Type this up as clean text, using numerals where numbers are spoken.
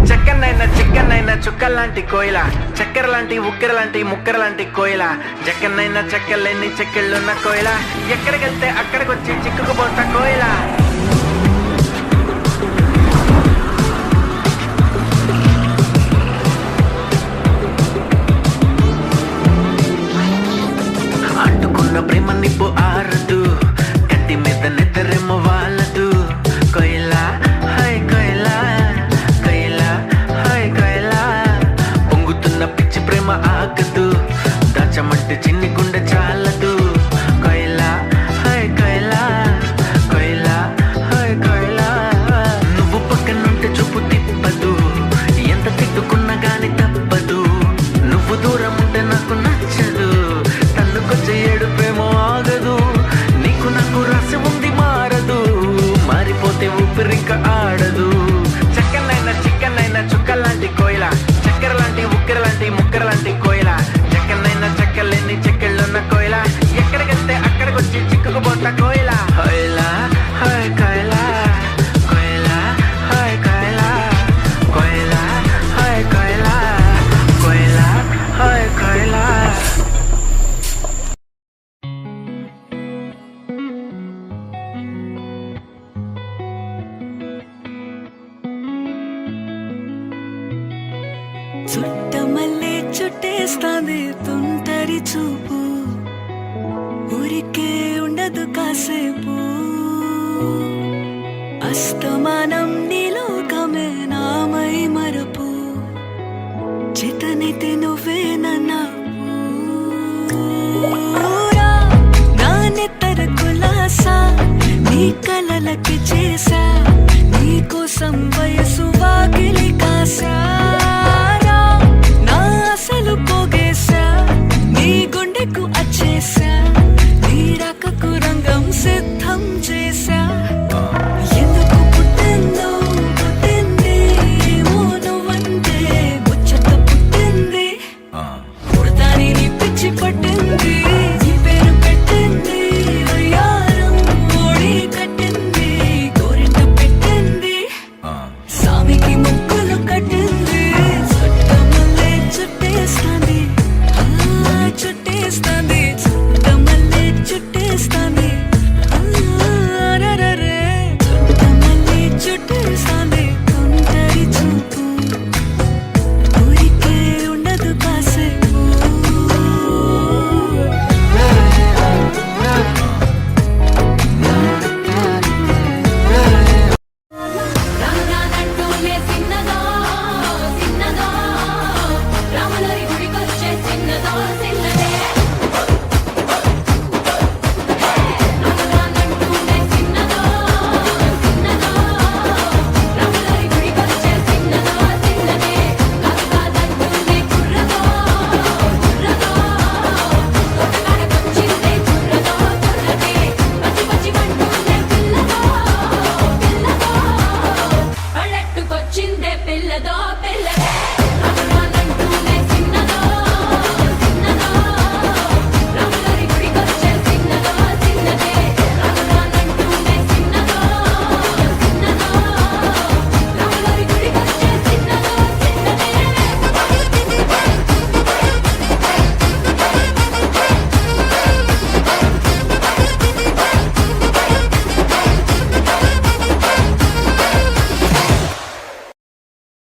చెక్కనైనా చిక్కనైనా చుక్కల్లాంటి కోయిల, చక్కెర లాంటి ఉక్కెర లాంటి ముక్కెర లాంటి కోయిల, జక్కనైనా చెక్కలేని చెక్కిళ్ళున్న కోయిల, ఎక్కడికెళ్తే అక్కడికొచ్చి చిక్కుకుపోతా కోయిల. అంటుకున్న ప్రేమ నిప్పు ఆరదు, కత్తి మీద నిద్రేమో వాళ్ళదు. కోయిలా హాయ్ కోయిలా, కోయిలా హాయ్ కోయిలా, పొంగుతున్న పిచ్చి ప్రేమ ఆగదు, దాచమంటే చిన్ని గుండె చాలదు. కోయిలా హాయ్ కోయిలా, కోయిలా హాయ్ కోయిలా, నువ్వు పక్కనుంటే చూపు తిప్పదు, ఎంత తిట్టుకున్నా గాని తప్పదు. నువ్వు దూరం ఉంటే నాకు నచ్చదు, తన్నుకొచ్చే ఏడుపేమో ఆగదు. నీకు నాకు రాసి ఉంది మారదు, మారిపోతే ఊపిరింక ఆడదు. చక్కనైనా చిక్కనైనా చుక్కల్లాంటి కోయిల, చక్కెర లాంటి ఉక్కెర లాంటి ముక్కెర లాంటి కోయిల, చక్కనైనా చెక్కలేని చెక్కిళ్ళున్న కోయిల, ఎక్కడికెళ్తే అక్కడికొచ్చి చిక్కుకుపోతా కోయిల. కోయిలా హాయ్ కోయిలా, కోయిలా హాయ్ కోయిలా, కోయిలా హాయ్ కోయిలా, కోయిలా హాయ్ కోయిలా. చుట్టమల్లే చుట్టేస్తాంది తుంటరి చూపు, ఊరికే ఉండదు కాసేపు. అస్తమానం నీలోకమే నామై మరపు, చేతనైతే నువ్వే నన్నా నా నెత్తర కులాసా, నీ కలలకి చేసా, నీ కోసం వయసు వాకిలి కాసా. పోగేశా నీ గుండెకు అచ్చేసా, నీ రాకకు రంగం సిద్ధం చేశా. ఎందుకు పుట్టిందో పుట్టింది, ఏమో నువ్వంటే ముచ్చట పుట్టింది. పుడతాని నీ పిచ్చి పట్టింది, నీ పేరు పెట్టింది, వయ్యారం ఓడి కట్టింది, గోరింట పెట్టింది, సామికి ముక్కులు కట్టింది. చుట్టేస్తాంది చుట్టేస్తాంది, చుట్టమల్లే చుట్టేస్తాంది, చుట్టమల్లే చుట్టేస్తాంది తుంటరి చూపు, ఊరికే ఉండదు కాసేపు. పిల్లదో పిల్ల